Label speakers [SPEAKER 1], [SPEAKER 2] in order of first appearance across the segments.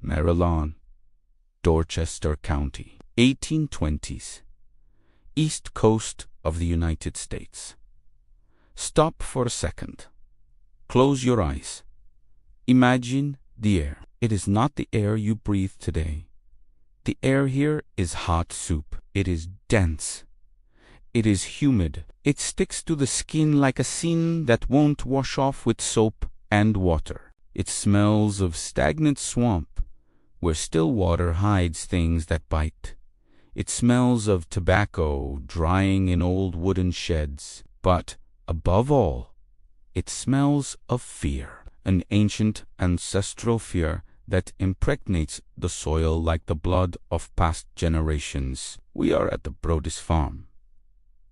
[SPEAKER 1] Maryland, Dorchester County, 1820s, East Coast of the United States. Stop for a second. Close your eyes. Imagine the air. It is not the air you breathe today. The air here is hot soup. It is dense. It is humid. It sticks to the skin like a sin that won't wash off with soap and water. It smells of stagnant swamp, where still water hides things that bite. It smells of tobacco drying in old wooden sheds. But, above all, it smells of fear, an ancient ancestral fear that impregnates the soil like the blood of past generations. We are at the Brodess Farm,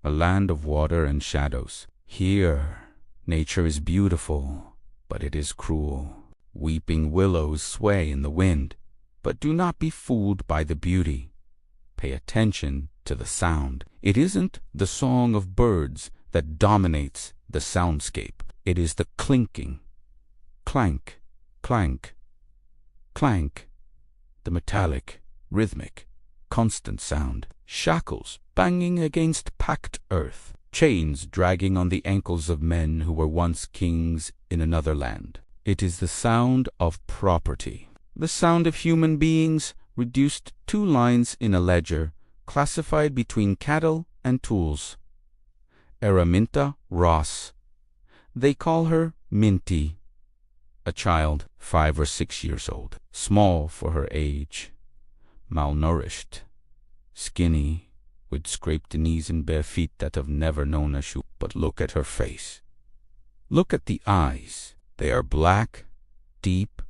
[SPEAKER 1] a land of water and shadows. Here, nature is beautiful, but it is cruel. Weeping willows sway in the wind, but do not be fooled by the beauty. Pay attention to the sound. It isn't the song of birds that dominates the soundscape. It is the clinking, clank, clank, clank, the metallic, rhythmic, constant sound. Shackles banging against packed earth, chains dragging on the ankles of men who were once kings in another land. It is the sound of property, the sound of human beings reduced 2 lines in a ledger, classified between cattle and tools. Araminta Ross. They call her Minty, a child 5 or 6 years old, small for her age, malnourished, skinny, with scraped knees and bare feet that have never known a shoe. But look at her face. Look at the eyes. They are black, deep,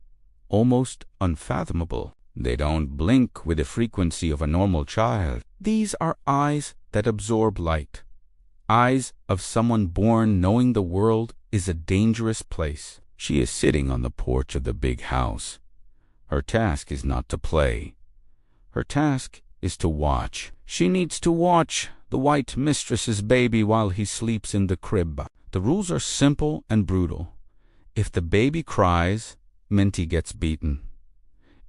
[SPEAKER 1] almost unfathomable. They don't blink with the frequency of a normal child. These are eyes that absorb light. Eyes of someone born knowing the world is a dangerous place. She is sitting on the porch of the big house. Her task is not to play. Her task is to watch. She needs to watch the white mistress's baby while he sleeps in the crib. The rules are simple and brutal. If the baby cries, Minty gets beaten.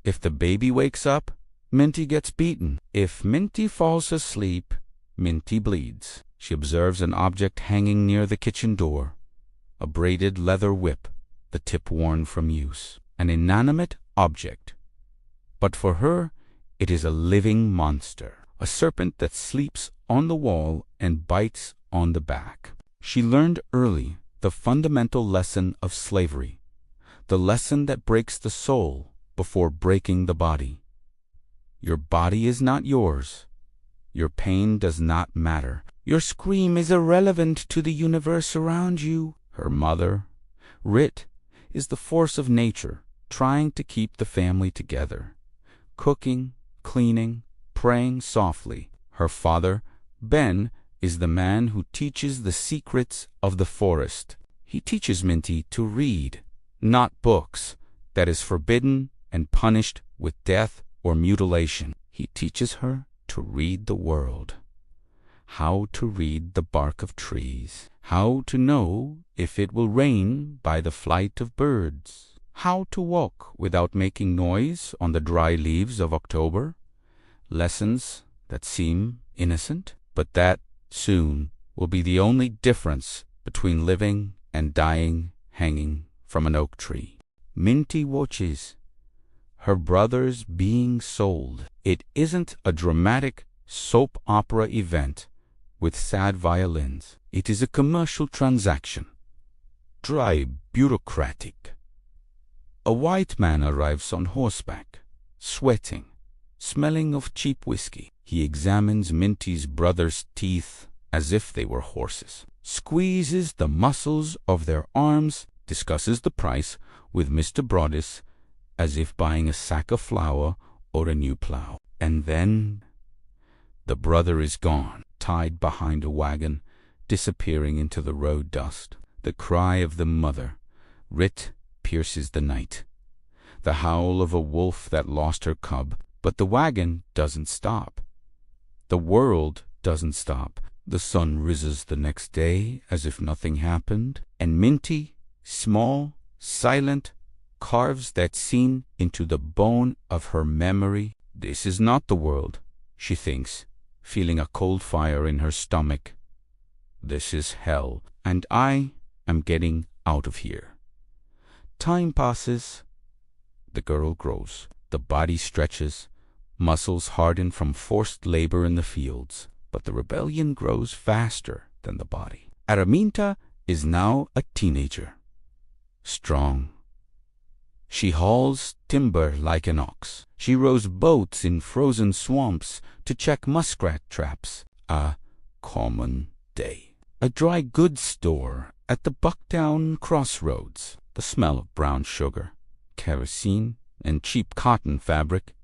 [SPEAKER 1] If the baby wakes up, Minty gets beaten. If Minty falls asleep, Minty bleeds. She observes an object hanging near the kitchen door, a braided leather whip, the tip worn from use. An inanimate object. But for her, it is a living monster, a serpent that sleeps on the wall and bites on the back. She learned early the fundamental lesson of slavery, the lesson that breaks the soul before breaking the body. Your body is not yours. Your pain does not matter. Your scream is irrelevant to the universe around you. Her mother, Rit, is the force of nature, trying to keep the family together, cooking, cleaning, praying softly. Her father, Ben, is the man who teaches the secrets of the forest. He teaches Minty to read, not books, that is forbidden and punished with death or mutilation. He teaches her to read the world, how to read the bark of trees, how to know if it will rain by the flight of birds, how to walk without making noise on the dry leaves of October. Lessons that seem innocent, but that soon will be the only difference between living and dying hanging from an oak tree. Minty watches her brothers being sold. It isn't a dramatic soap opera event with sad violins. It is a commercial transaction, dry, bureaucratic. A white man arrives on horseback, sweating, smelling of cheap whiskey. He examines Minty's brother's teeth as if they were horses, squeezes the muscles of their arms, discusses the price with Mr. Brodess as if buying a sack of flour or a new plow. And then the brother is gone, tied behind a wagon, disappearing into the road dust. The cry of the mother, Rit, pierces the night. The howl of a wolf that lost her cub. But the wagon doesn't stop. The world doesn't stop. The sun rises the next day as if nothing happened, and Minty, small, silent, carves that scene into the bone of her memory. This is not the world, she thinks, feeling a cold fire in her stomach. This is hell, and I am getting out of here. Time passes. The girl grows. The body stretches. Muscles harden from forced labor in the fields. But the rebellion grows faster than the body. Araminta is now a teenager. Strong. She hauls timber like an ox. She rows boats in frozen swamps to check muskrat traps. A common day. A dry goods store at the Bucktown crossroads. The smell of brown sugar, kerosene, and cheap cotton fabric.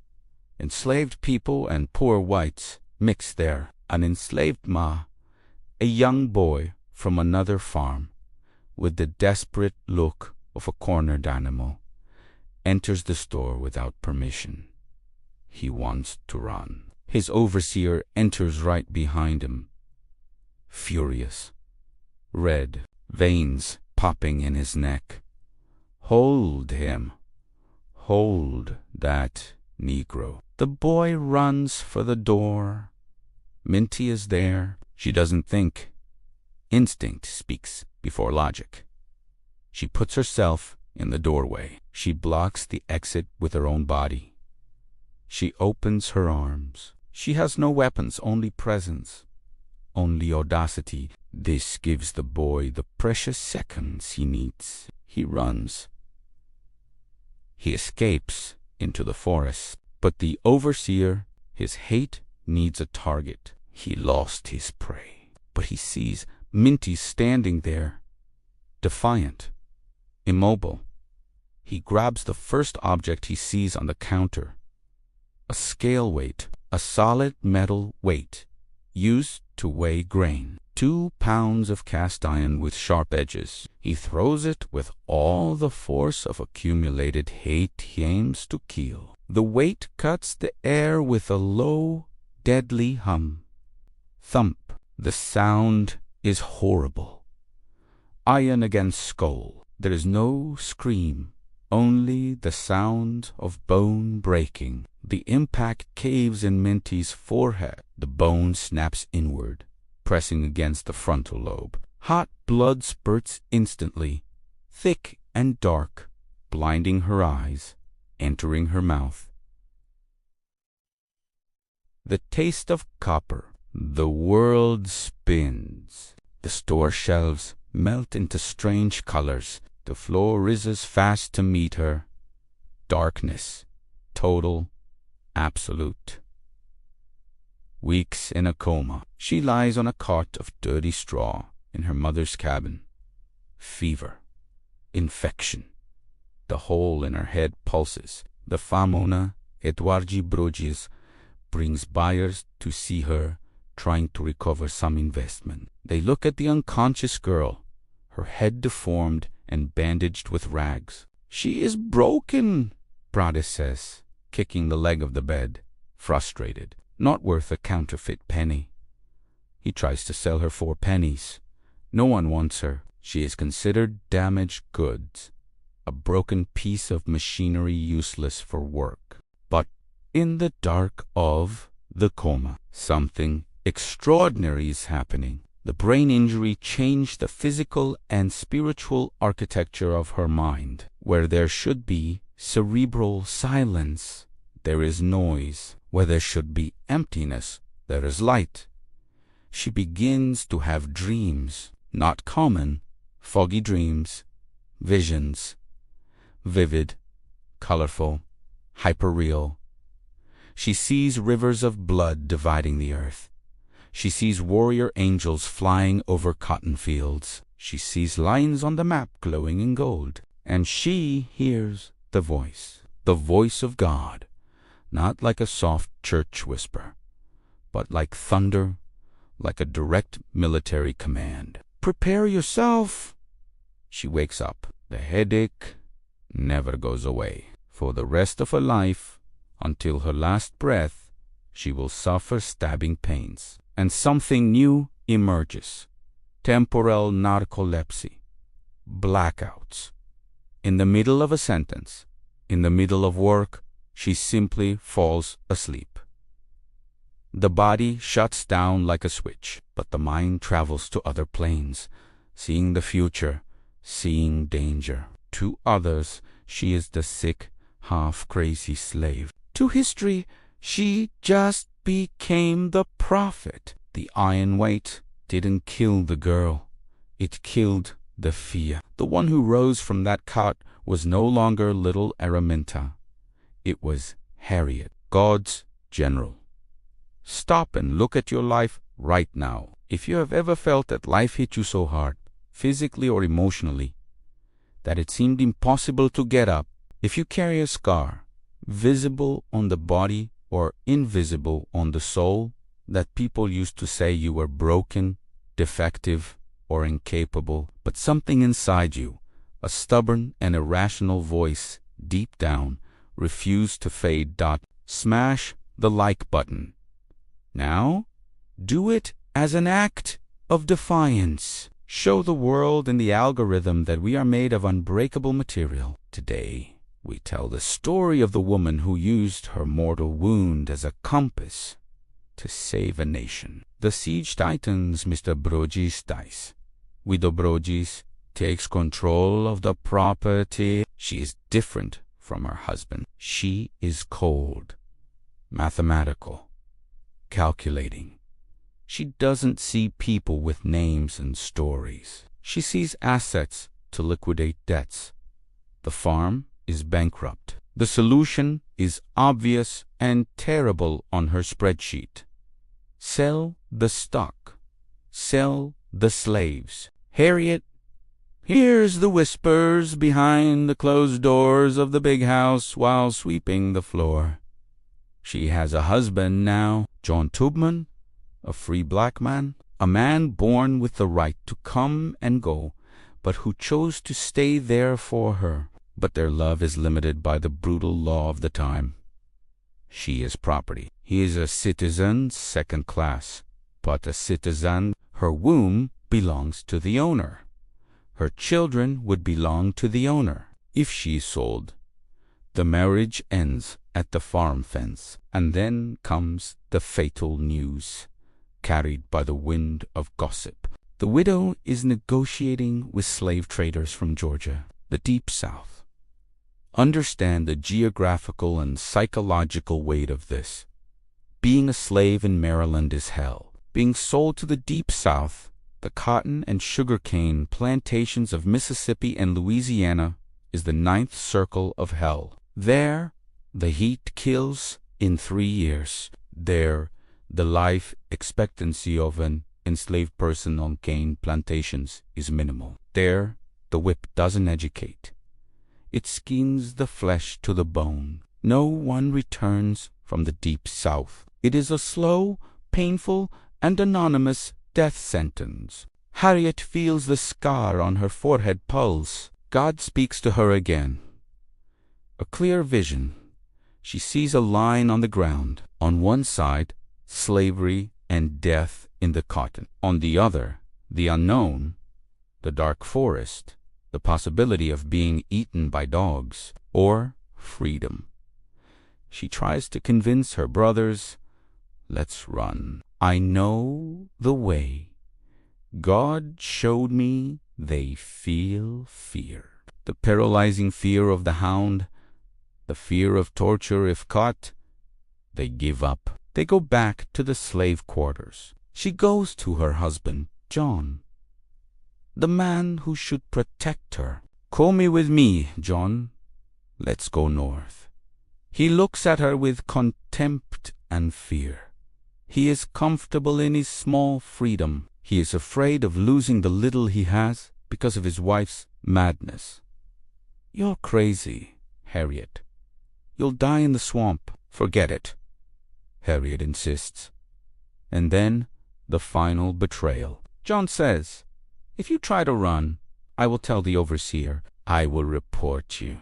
[SPEAKER 1] Enslaved people and poor whites mix there. An enslaved ma, a young boy from another farm, with the desperate look of a cornered animal, enters the store without permission. He wants to run. His overseer enters right behind him, furious, red, veins popping in his neck. Hold him. Hold that Negro. The boy runs for the door. Minty is there. She doesn't think. Instinct speaks before logic. She puts herself in the doorway. She blocks the exit with her own body. She opens her arms. She has no weapons, only presence, only audacity. This gives the boy the precious seconds he needs. He runs. He escapes into the forest. But the overseer, his hate, needs a target. He lost his prey. But he sees Minty standing there, defiant, immobile. He grabs the first object he sees on the counter. A scale weight, a solid metal weight, used to weigh grain. 2 pounds of cast iron with sharp edges. He throws it with all the force of accumulated hate he aims to kill. The weight cuts the air with a low, deadly hum. Thump. The sound is horrible. Iron against skull. There is no scream, only the sound of bone breaking. The impact caves in Minty's forehead. The bone snaps inward, pressing against the frontal lobe. Hot blood spurts instantly, thick and dark, blinding her eyes, entering her mouth. The taste of copper. The world spins. The store shelves melt into strange colors. The floor rises fast to meet her. Darkness, total, absolute. Weeks in a coma. She lies on a cot of dirty straw in her mother's cabin. Fever. Infection. The hole in her head pulses. The famona Edwardi Bruges brings buyers to see her, trying to recover some investment. They look at the unconscious girl, her head deformed and bandaged with rags. She is broken, Brades says, kicking the leg of the bed, frustrated. Not worth a counterfeit penny. He tries to sell her 4 pennies. No one wants her. She is considered damaged goods, a broken piece of machinery useless for work. But in the dark of the coma, something extraordinary is happening. The brain injury changed the physical and spiritual architecture of her mind. Where there should be cerebral silence, there is noise. Where there should be emptiness, there is light. She begins to have dreams, not common, foggy dreams, visions, vivid, colorful, hyperreal. She sees rivers of blood dividing the earth. She sees warrior angels flying over cotton fields. She sees lines on the map glowing in gold. And she hears the voice of God. Not like a soft church whisper, but like thunder, like a direct military command. Prepare yourself! She wakes up. The headache never goes away. For the rest of her life, until her last breath, she will suffer stabbing pains. And something new emerges. Temporal narcolepsy. Blackouts. In the middle of a sentence, in the middle of work, she simply falls asleep. The body shuts down like a switch, but the mind travels to other planes, seeing the future, seeing danger. To others, she is the sick, half-crazy slave. To history, she just became the prophet. The iron weight didn't kill the girl. It killed the fear. The one who rose from that cot was no longer little Araminta. It was Harriet, God's general. Stop and look at your life right now. If you have ever felt that life hit you so hard, physically or emotionally, that it seemed impossible to get up, if you carry a scar, visible on the body or invisible on the soul, that people used to say you were broken, defective, or incapable, but something inside you, a stubborn and irrational voice deep down, refused to fade. Smash the like button. Now, do it as an act of defiance. Show the world and the algorithm that we are made of unbreakable material. Today, we tell the story of the woman who used her mortal wound as a compass to save a nation. The siege tightens Mr. Brogi's dice. Widow Brogi's takes control of the property. She is different from her husband. She is cold, mathematical, calculating. She doesn't see people with names and stories. She sees assets to liquidate debts. The farm is bankrupt. The solution is obvious and terrible on her spreadsheet. Sell the stock. Sell the slaves. Harriet hears the whispers behind the closed doors of the big house while sweeping the floor. She has a husband now, John Tubman, a free black man, a man born with the right to come and go, but who chose to stay there for her. But their love is limited by the brutal law of the time. She is property. He is a citizen, second class, but a citizen. Her womb belongs to the owner. Her children would belong to the owner. If she is sold, the marriage ends at the farm fence, and then comes the fatal news, carried by the wind of gossip. The widow is negotiating with slave traders from Georgia, the Deep South. Understand the geographical and psychological weight of this. Being a slave in Maryland is hell. Being sold to the Deep South, the cotton and sugarcane plantations of Mississippi and Louisiana, is the ninth circle of hell. There, the heat kills in 3 years. There, the life expectancy of an enslaved person on cane plantations is minimal. There, the whip doesn't educate. It skins the flesh to the bone. No one returns from the Deep South. It is a slow, painful, and anonymous death sentence. Harriet feels the scar on her forehead pulse. God speaks to her again. A clear vision. She sees a line on the ground. On one side, slavery and death in the cotton. On the other, the unknown, the dark forest, the possibility of being eaten by dogs, or freedom. She tries to convince her brothers, let's run. I know the way. God showed me. They feel fear. The paralyzing fear of the hound, the fear of torture if caught. They give up. They go back to the slave quarters. She goes to her husband, John, the man who should protect her. Call me with me, John. Let's go north. He looks at her with contempt and fear. He is comfortable in his small freedom. He is afraid of losing the little he has because of his wife's madness. You're crazy, Harriet. You'll die in the swamp. Forget it, Harriet insists. And then the final betrayal. John says, if you try to run, I will tell the overseer. I will report you.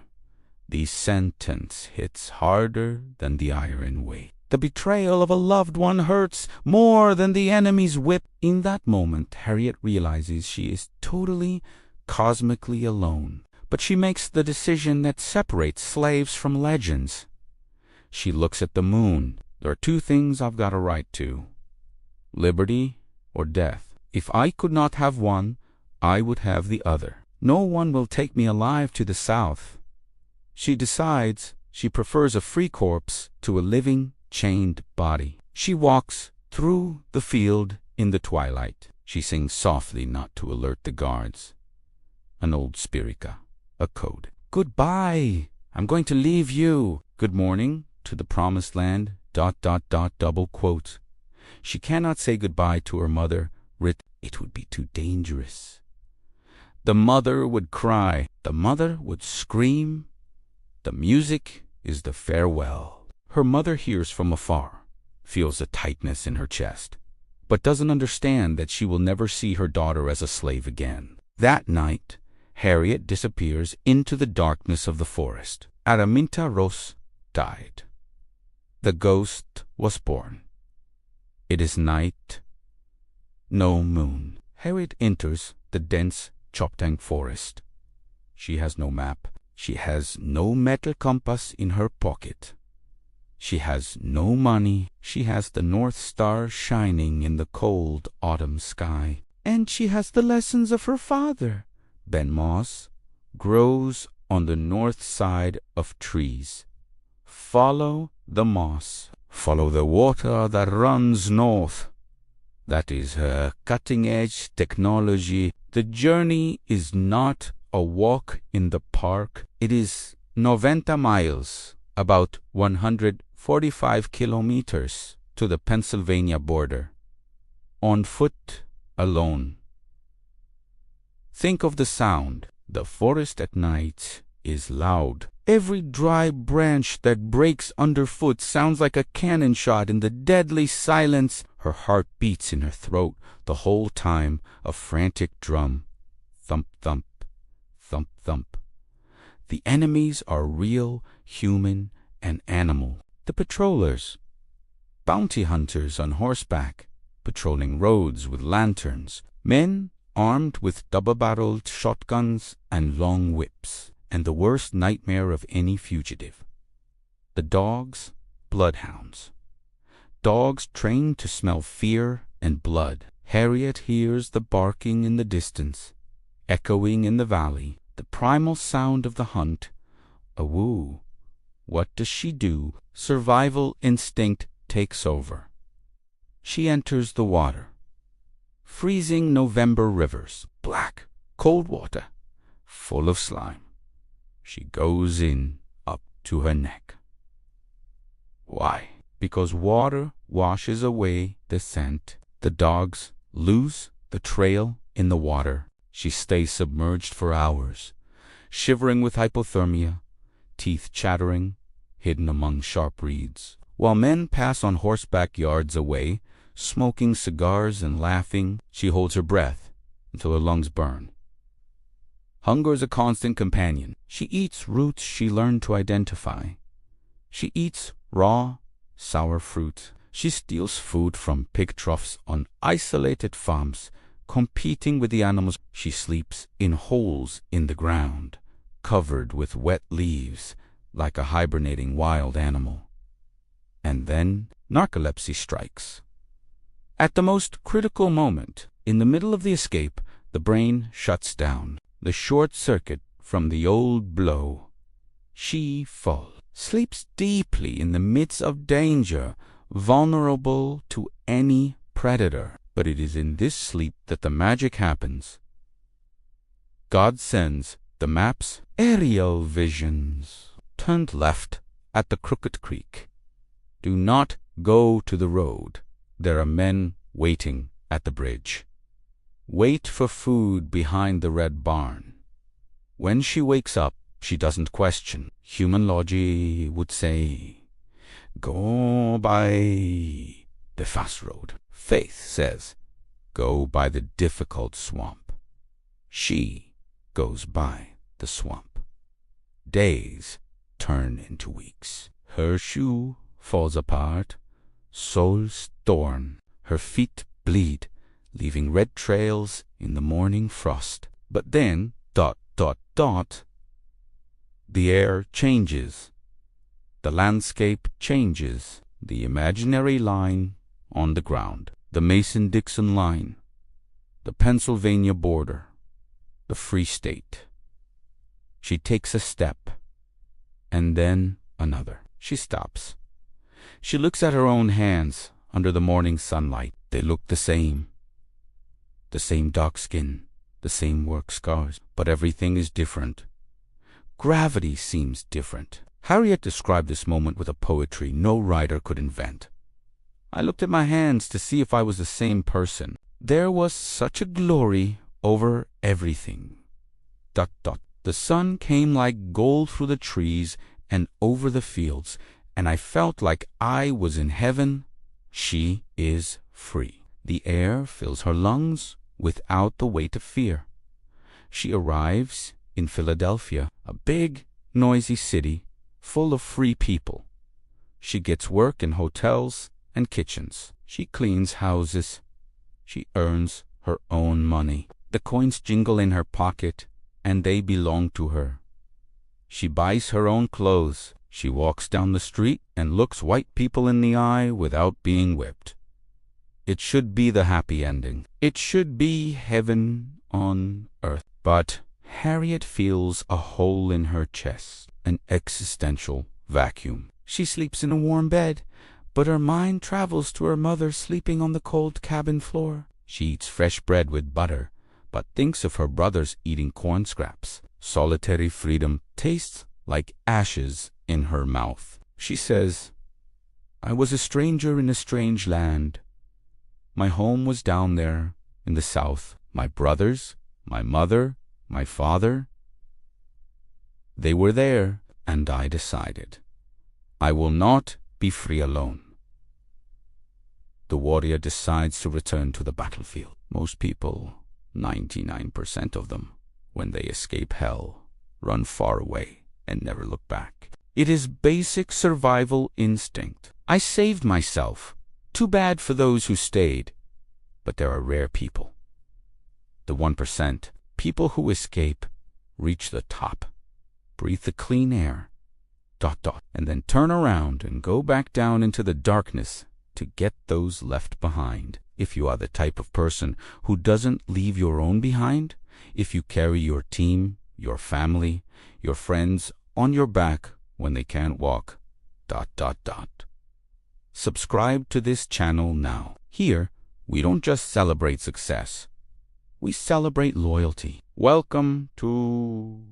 [SPEAKER 1] The sentence hits harder than the iron weight. The betrayal of a loved one hurts more than the enemy's whip. In that moment, Harriet realizes she is totally, cosmically alone. but she makes the decision that separates slaves from legends. She looks at the moon. There are two things I've got a right to: liberty or death. If I could not have one, I would have the other. No one will take me alive to the South. She decides she prefers a free corpse to a living, chained body. She walks through the field in the twilight. She sings softly, not to alert the guards. An old spirica, a code. Goodbye, I'm going to leave you. Good morning to the promised land, ... double quote. She cannot say goodbye to her mother, it would be too dangerous. The mother would cry, the mother would scream. The music is the farewell. Her mother hears from afar, feels a tightness in her chest, but doesn't understand that she will never see her daughter as a slave again. That night, Harriet disappears into the darkness of the forest. Araminta Ros died. The ghost was born. It is night, no moon. Harriet enters the dense Choptang forest. She has no map. She has no metal compass in her pocket. She has no money. She has the North Star shining in the cold autumn sky. And she has the lessons of her father. Ben moss grows on the north side of trees. Follow the moss. Follow the water that runs north. That is her cutting-edge technology. The journey is not a walk in the park. It is 90 miles, about 145 kilometers, to the Pennsylvania border. On foot, alone. Think of the sound. The forest at night is loud. Every dry branch that breaks underfoot sounds like a cannon shot in the deadly silence. Her heart beats in her throat the whole time, a frantic drum. Thump, thump, thump, thump. The enemies are real, human, and animal. The patrollers, bounty hunters on horseback, patrolling roads with lanterns, men armed with double-barreled shotguns and long whips, and the worst nightmare of any fugitive. The dogs, bloodhounds. Dogs trained to smell fear and blood. Harriet hears the barking in the distance, echoing in the valley, the primal sound of the hunt. A woo. What does she do? Survival instinct takes over. She enters the water. Freezing November rivers, black, cold water, full of slime. She goes in up to her neck. Why? Because water washes away the scent. The dogs lose the trail in the water. She stays submerged for hours, shivering with hypothermia, teeth chattering, hidden among sharp reeds, while men pass on horseback yards away, smoking cigars and laughing. She holds her breath until her lungs burn. Hunger is a constant companion. She eats roots she learned to identify. She eats raw, sour fruit. She steals food from pig troughs on isolated farms, competing with the animals. She sleeps in holes in the ground, covered with wet leaves, like a hibernating wild animal. And then narcolepsy strikes. At the most critical moment, in the middle of the escape, the brain shuts down. The short circuit from the old blow. She falls, sleeps deeply in the midst of danger, vulnerable to any predator. But it is in this sleep that the magic happens. God sends the maps, aerial visions. Turned left at the crooked creek. Do not go to the road. There are men waiting at the bridge. Wait for food behind the red barn. When she wakes up, she doesn't question. Human logic would say, go by the fast road. Faith says, go by the difficult swamp. She goes by the swamp. Days turn into weeks. Her shoe falls apart, soles torn. Her feet bleed, leaving red trails in the morning frost. But then, ... The air changes. The landscape changes. The imaginary line on the ground. The Mason-Dixon line. The Pennsylvania border. The Free State. She takes a step, and then another. She stops. She looks at her own hands under the morning sunlight. They look the same. The same dark skin, the same work scars, but everything is different. Gravity seems different. Harriet described this moment with a poetry no writer could invent. I looked at my hands to see if I was the same person. There was such a glory over everything. ... The sun came like gold through the trees and over the fields, and I felt like I was in heaven. She is free. The air fills her lungs without the weight of fear. She arrives in Philadelphia, a big, noisy city full of free people. She gets work in hotels and kitchens. She cleans houses. She earns her own money. The coins jingle in her pocket, and they belong to her. She buys her own clothes. She walks down the street and looks white people in the eye without being whipped. It should be the happy ending. It should be heaven on earth. But Harriet feels a hole in her chest, an existential vacuum. She sleeps in a warm bed, but her mind travels to her mother sleeping on the cold cabin floor. She eats fresh bread with butter, but thinks of her brothers eating corn scraps. Solitary freedom tastes like ashes in her mouth. She says, I was a stranger in a strange land. My home was down there in the South. My brothers, my mother, my father, they were there, and I decided, I will not be free alone. The warrior decides to return to the battlefield. Most people, 99% of them, when they escape hell, run far away and never look back. It is basic survival instinct. I saved myself. Too bad for those who stayed. But there are rare people. The 1%, people who escape, reach the top, breathe the clean air, ... and then turn around and go back down into the darkness to get those left behind. If you are the type of person who doesn't leave your own behind, if you carry your team, your family, your friends on your back when they can't walk, ... Subscribe to this channel now. Here, we don't just celebrate success. We celebrate loyalty. Welcome to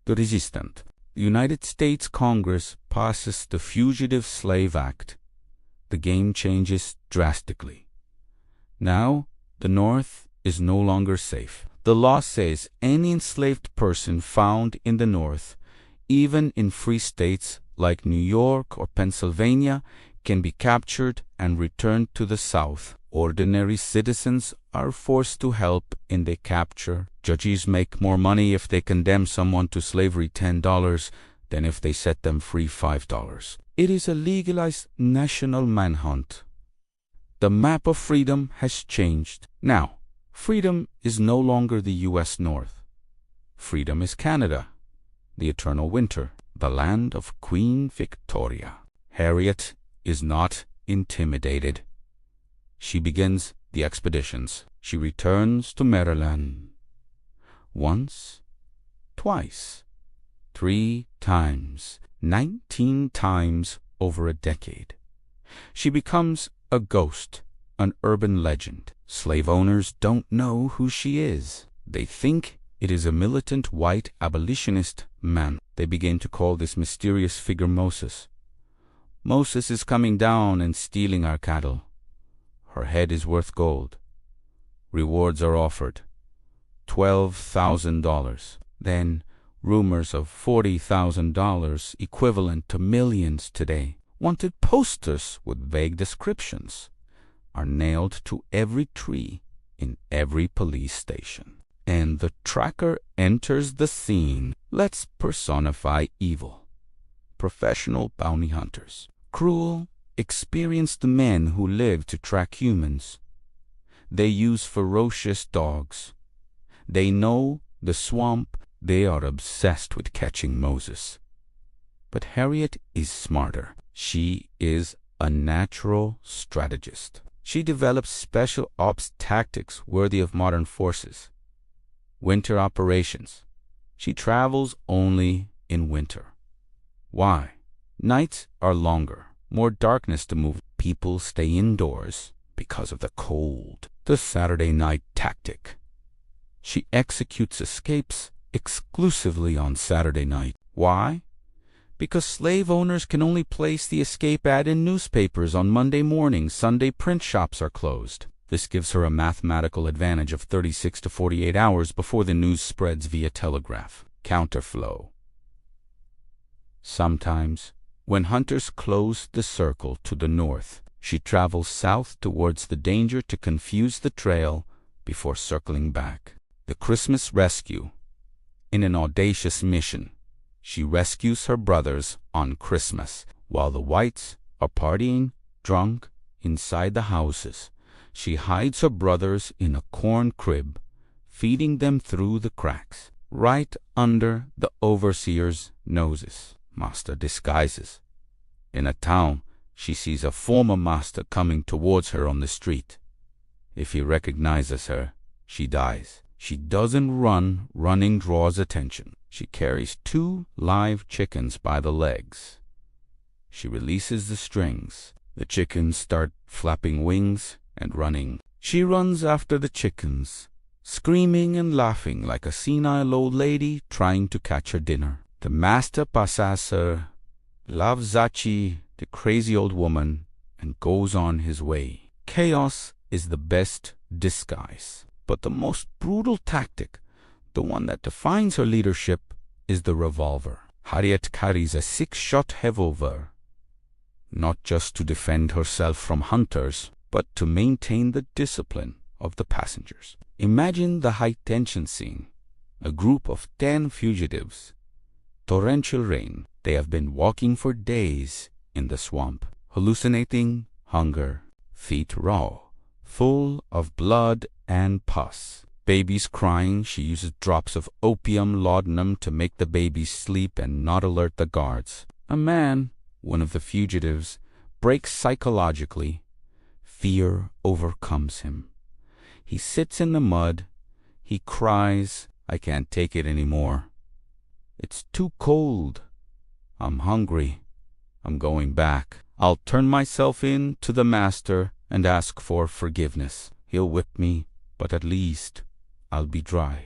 [SPEAKER 1] the Resistant. The United States Congress passes the Fugitive Slave Act. The game changes drastically. Now, the North is no longer safe. The law says any enslaved person found in the North, even in free states like New York or Pennsylvania, can be captured and returned to the South. Ordinary citizens are forced to help in the capture. Judges make more money if they condemn someone to slavery $10 than if they set them free $5. It is a legalized national manhunt. The map of freedom has changed. Now, freedom is no longer the U.S. North. Freedom is Canada, the eternal winter, the land of Queen Victoria. Harriet is not intimidated. She begins the expeditions. She returns to Maryland. Once, twice, 3 times, 19 times over a decade. She becomes a ghost, an urban legend. Slave owners don't know who she is. They think it is a militant white abolitionist man. They begin to call this mysterious figure Moses. Moses is coming down and stealing our cattle. Her head is worth gold. Rewards are offered. $12,000. Then rumors of $40,000, equivalent to millions today. Wanted posters with vague descriptions are nailed to every tree in every police station. And the tracker enters the scene. Let's personify evil. Professional bounty hunters. Cruel, experienced men who live to track humans. They use ferocious dogs. They know the swamp They are obsessed with catching Moses. But Harriet is smarter. She is a natural strategist. She develops special ops tactics worthy of modern forces. Winter operations. She travels only in winter. Why? Nights are longer, more darkness to move. People stay indoors because of the cold. The Saturday night tactic. She executes escapes exclusively on Saturday night. Why? Because slave owners can only place the escape ad in newspapers on Monday morning. Sunday print shops are closed. This gives her a mathematical advantage of 36 to 48 hours before the news spreads via telegraph. Counterflow. Sometimes, when hunters close the circle to the north, she travels south towards the danger to confuse the trail before circling back. The Christmas rescue. In an audacious mission, she rescues her brothers on Christmas while the whites are partying, drunk, inside the houses. She hides her brothers in a corn crib, feeding them through the cracks, right under the overseer's noses. Master disguises. In a town, she sees a former master coming towards her on the street. If he recognizes her, she dies. She doesn't run. Running draws attention. She carries 2 live chickens by the legs. She releases the strings. The chickens start flapping wings and running. She runs after the chickens, screaming and laughing like a senile old lady trying to catch her dinner. The master passes her, loves Zachi, the crazy old woman, and goes on his way. Chaos is the best disguise. But the most brutal tactic, the one that defines her leadership, is the revolver. Harriet carries a 6-shot revolver, not just to defend herself from hunters, but to maintain the discipline of the passengers. Imagine the high-tension scene. A group of 10 fugitives. Torrential rain. They have been walking for days in the swamp, hallucinating hunger, feet raw, full of blood and pus. Babies crying. She uses drops of opium laudanum to make the babies sleep and not alert the guards. A man, one of the fugitives, breaks psychologically. Fear overcomes him. He sits in the mud. He cries, "I can't take it anymore. It's too cold. I'm hungry. I'm going back. I'll turn myself in to the master and ask for forgiveness. He'll whip me, but at least I'll be dry."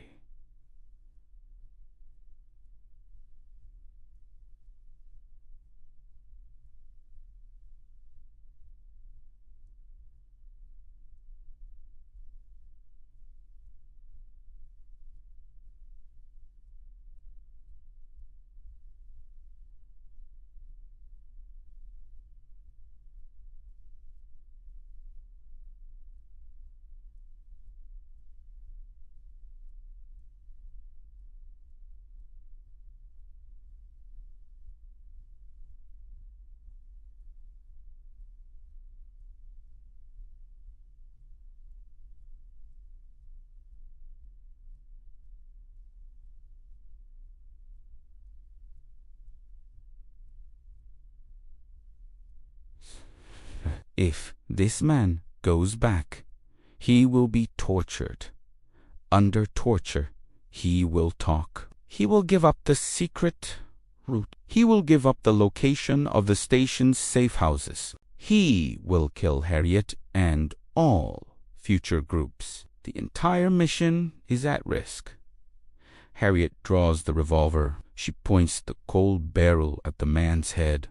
[SPEAKER 1] If this man goes back, he will be tortured. Under torture, he will talk. He will give up the secret route. He will give up the location of the station's safe houses. He will kill Harriet and all future groups. The entire mission is at risk. Harriet draws the revolver. She points the cold barrel at the man's head.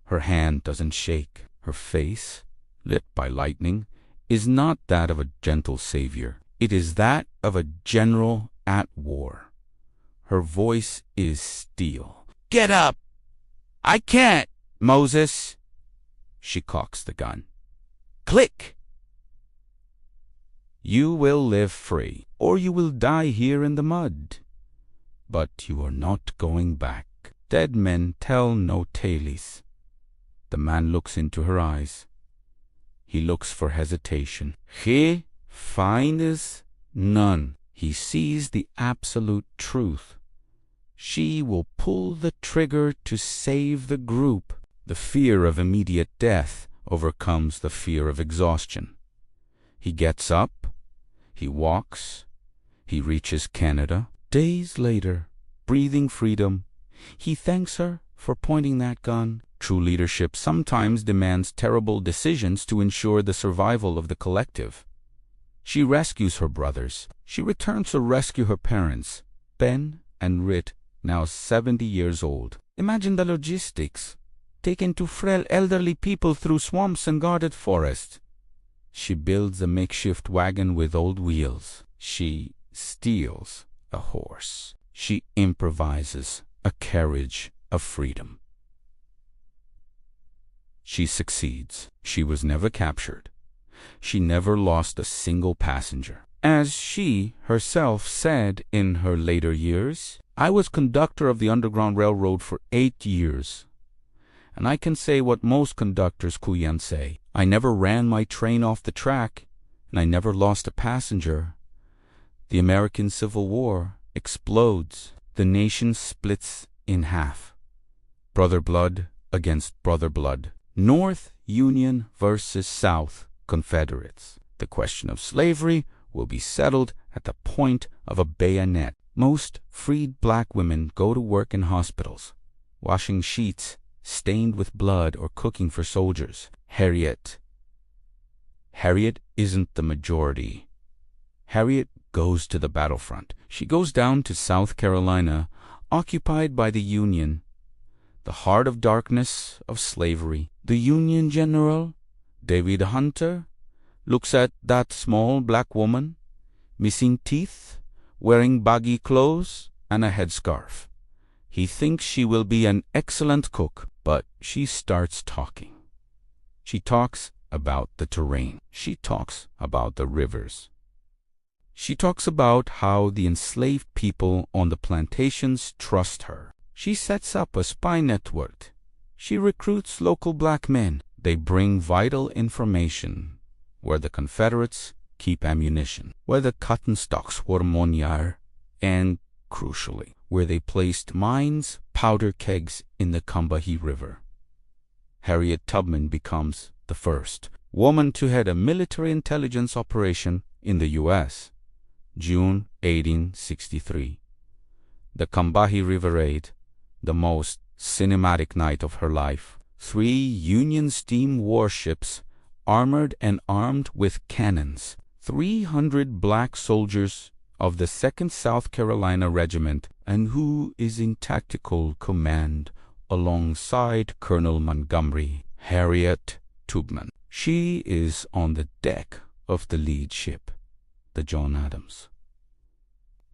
[SPEAKER 1] Her hand doesn't shake. Her face, lit by lightning, is not that of a gentle savior. It is that of a general at war. Her voice is steel. "Get up! I can't, Moses!" She cocks the gun. Click! "You will live free, or you will die here in the mud. But you are not going back. Dead men tell no tales." The man looks into her eyes. He looks for hesitation. He finds none. He sees the absolute truth. She will pull the trigger to save the group. The fear of immediate death overcomes the fear of exhaustion. He gets up, he walks, he reaches Canada. Days later, breathing freedom, he thanks her for pointing that gun. True leadership sometimes demands terrible decisions to ensure the survival of the collective. She rescues her brothers. She returns to rescue her parents, Ben and Rit, now 70 years old. Imagine the logistics. Taken to frail elderly people through swamps and guarded forests. She builds a makeshift wagon with old wheels. She steals a horse. She improvises a carriage of freedom. She succeeds. She was never captured. She never lost a single passenger. As she herself said in her later years, I was conductor of the Underground Railroad for 8 years. And I can say what most conductors can't say. I never ran my train off the track, and I never lost a passenger. The American Civil War explodes. The nation splits in half. Brother blood against brother blood. North Union versus South Confederates. The question of slavery will be settled at the point of a bayonet. Most freed black women go to work in hospitals, washing sheets stained with blood or cooking for soldiers. Harriet isn't the majority. Harriet goes to the battlefront. She goes down to South Carolina, occupied by the Union, the heart of darkness of slavery. The Union general, David Hunter, looks at that small black woman, missing teeth, wearing baggy clothes and a headscarf. He thinks she will be an excellent cook, but she starts talking. She talks about the terrain. She talks about the rivers. She talks about how the enslaved people on the plantations trust her. She sets up a spy network. She recruits local black men. They bring vital information where the Confederates keep ammunition, where the cotton stocks were monier, and, crucially, where they placed mines, powder kegs in the Combahee River. Harriet Tubman becomes the first woman to head a military intelligence operation in the U.S. June 1863. The Combahee River Raid, the most cinematic night of her life. 3 Union steam warships, armored and armed with cannons. 300 black soldiers of the 2nd South Carolina Regiment, and who is in tactical command alongside Colonel Montgomery, Harriet Tubman. She is on the deck of the lead ship, the John Adams.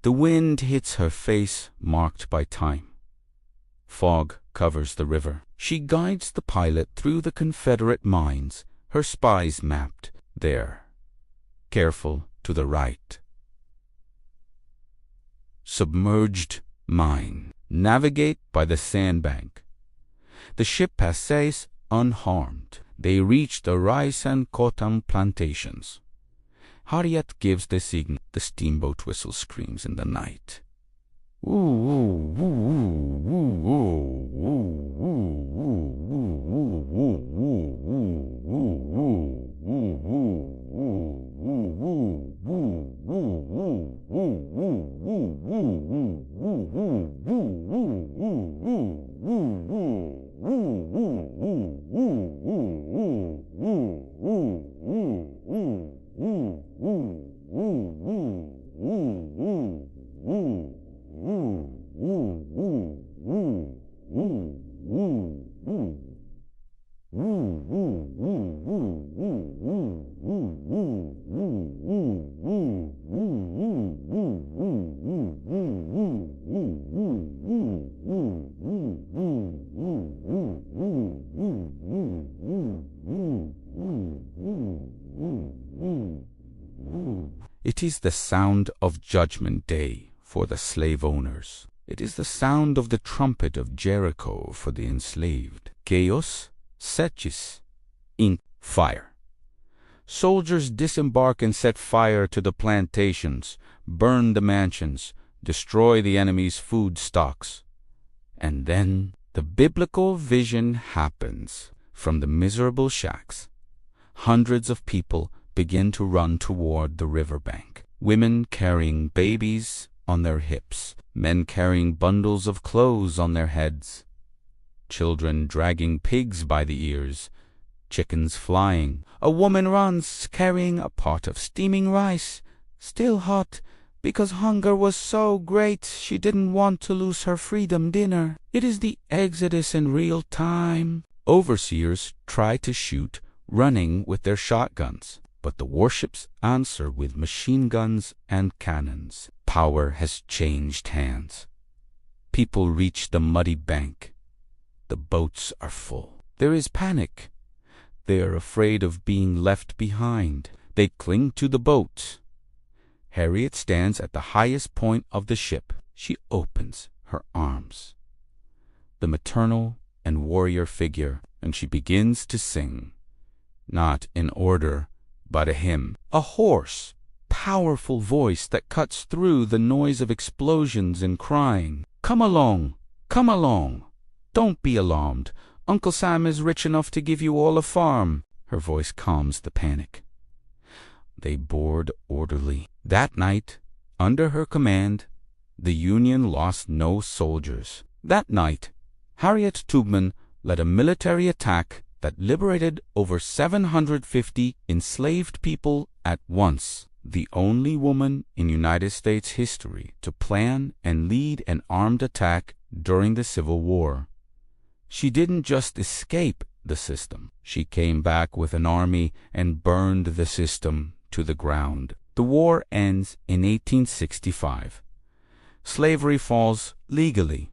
[SPEAKER 1] The wind hits her face, marked by time. Fog covers the river. She guides the pilot through the Confederate mines, her spies mapped there. Careful to the right. Submerged mine. Navigate by the sandbank. The ship passes unharmed. They reach the rice and cotton plantations. Harriet gives the signal. The steamboat whistle screams in the night. It is the sound of Judgment Day for the slave owners. It is the sound of the trumpet of Jericho for the enslaved. Chaos searches in fire. Soldiers disembark and set fire to the plantations, burn the mansions, destroy the enemy's food stocks. And then the biblical vision happens. From the miserable shacks, hundreds of people begin to run toward the riverbank. Women carrying babies on their hips, men carrying bundles of clothes on their heads, children dragging pigs by the ears, chickens flying. A woman runs carrying a pot of steaming rice, still hot, because hunger was so great she didn't want to lose her freedom dinner. It is the Exodus in real time. Overseers try to shoot, running with their shotguns, but the warships answer with machine guns and cannons. Power has changed hands. People reach the muddy bank. The boats are full. There is panic. They are afraid of being left behind. They cling to the boat. Harriet stands at the highest point of the ship. She opens her arms, the maternal and warrior figure, and she begins to sing, not in order, but a hymn. A hoarse, powerful voice that cuts through the noise of explosions and crying. Come along, come along. Don't be alarmed. Uncle Sam is rich enough to give you all a farm. Her voice calms the panic. They board orderly. That night, under her command, the Union lost no soldiers. That night, Harriet Tubman led a military attack that liberated over 750 enslaved people at once. The only woman in United States history to plan and lead an armed attack during the Civil War. She didn't just escape the system. She came back with an army and burned the system to the ground. The war ends in 1865. Slavery falls legally,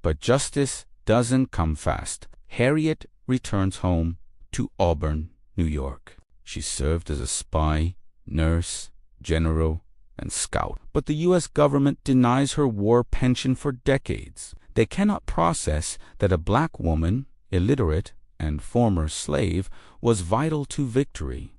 [SPEAKER 1] but justice doesn't come fast. Harriet returns home to Auburn, New York. She served as a spy, nurse, general, and scout. But the U.S. government denies her war pension for decades. They cannot process that a black woman, illiterate and former slave, was vital to victory.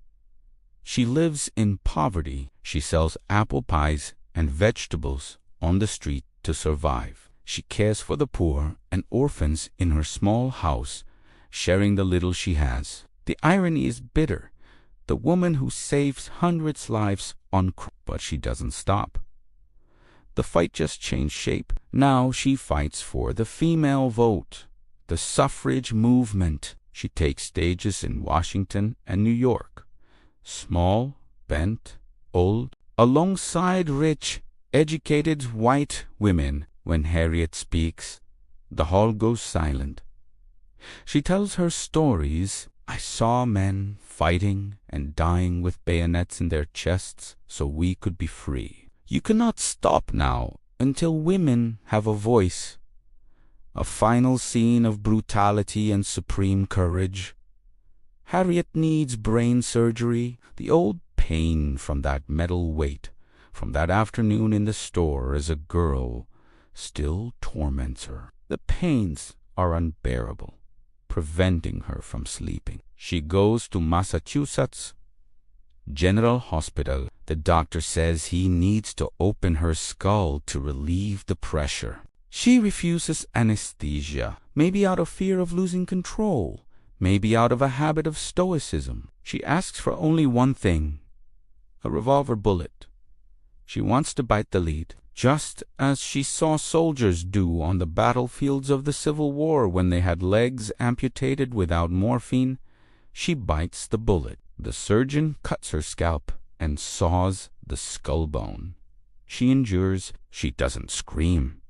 [SPEAKER 1] She lives in poverty. She sells apple pies and vegetables on the street to survive. She cares for the poor and orphans in her small house, sharing the little she has. The irony is bitter. The woman who saves hundreds' lives on crime, but she doesn't stop. The fight just changed shape. Now she fights for the female vote, the suffrage movement. She takes stages in Washington and New York. Small, bent, old, alongside rich, educated white women. When Harriet speaks, the hall goes silent. She tells her stories. I saw men fighting and dying with bayonets in their chests so we could be free. You cannot stop now until women have a voice. A final scene of brutality and supreme courage. Harriet needs brain surgery. The old pain from that metal weight, from that afternoon in the store as a girl, still torments her. The pains are unbearable, preventing her from sleeping. She goes to Massachusetts General Hospital. The doctor says he needs to open her skull to relieve the pressure. She refuses anesthesia, maybe out of fear of losing control, maybe out of a habit of stoicism. She asks for only one thing, a revolver bullet. She wants to bite the lead, just as she saw soldiers do on the battlefields of the Civil War when they had legs amputated without morphine. She bites the bullet. The surgeon cuts her scalp and saws the skull bone. She endures. She doesn't scream.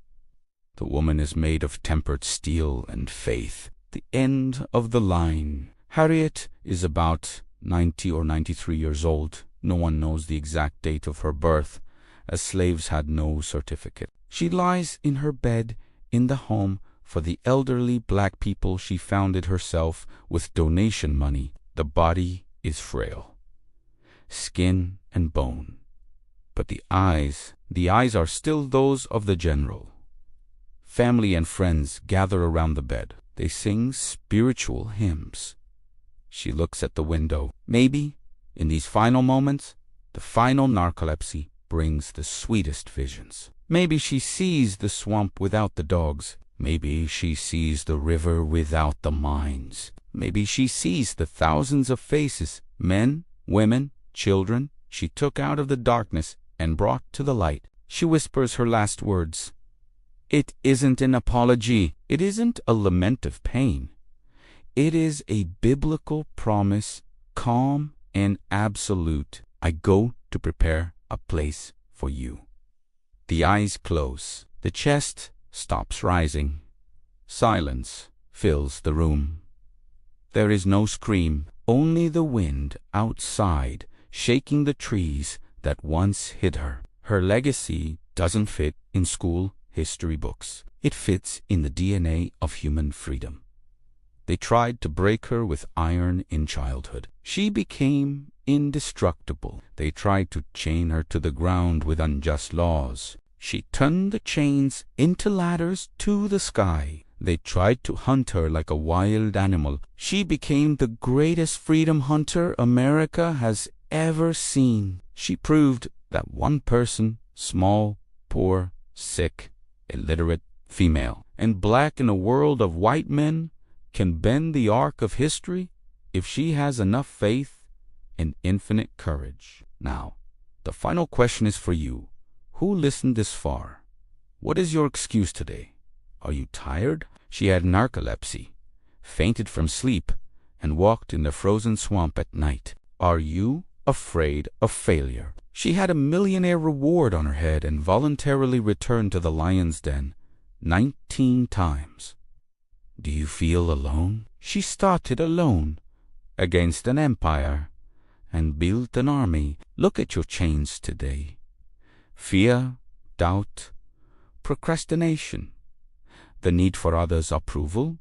[SPEAKER 1] The woman is made of tempered steel and faith. The end of the line. Harriet is about 90 or 93 years old. No one knows the exact date of her birth, as slaves had no certificate. She lies in her bed in the home for the elderly black people she founded herself with donation money. The body is frail, skin and bone, but the eyes are still those of the general. Family and friends gather around the bed. They sing spiritual hymns. She looks at the window. Maybe, in these final moments, the final narcolepsy brings the sweetest visions. Maybe she sees the swamp without the dogs. Maybe she sees the river without the mines. Maybe she sees the thousands of faces, men, women, children, she took out of the darkness and brought to the light. She whispers her last words. It isn't an apology. It isn't a lament of pain. It is a biblical promise, calm and absolute. I go to prepare a place for you. The eyes close. The chest stops rising. Silence fills the room. There is no scream, only the wind outside shaking the trees that once hid her. Her legacy doesn't fit in school history books. It fits in the DNA of human freedom. They tried to break her with iron in childhood. She became indestructible. They tried to chain her to the ground with unjust laws. She turned the chains into ladders to the sky. They tried to hunt her like a wild animal. She became the greatest freedom hunter America has ever seen. She proved that one person, small, poor, sick, illiterate, female, and black in a world of white men, can bend the arc of history if she has enough faith and infinite courage. Now, the final question is for you. Who listened this far? What is your excuse today? Are you tired? She had narcolepsy, fainted from sleep, and walked in the frozen swamp at night. Are you afraid of failure? She had a millionaire reward on her head and voluntarily returned to the lion's den 19 times. Do you feel alone? She started alone against an empire and built an army. Look at your chains today. Fear, doubt, procrastination, the need for others' approval,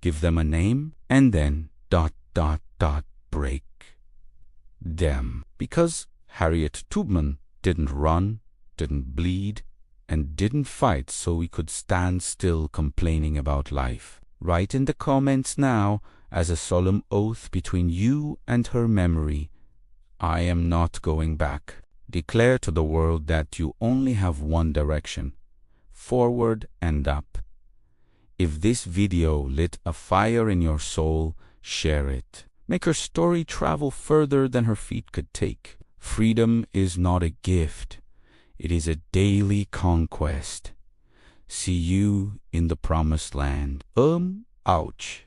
[SPEAKER 1] give them a name, and then ... break them. Because Harriet Tubman didn't run, didn't bleed, and didn't fight so we could stand still complaining about life. Write in the comments now, as a solemn oath between you and her memory, I am not going back. Declare to the world that you only have one direction, forward and up. If this video lit a fire in your soul, share it. Make her story travel further than her feet could take. Freedom is not a gift. It is a daily conquest. See you in the promised land. Ouch.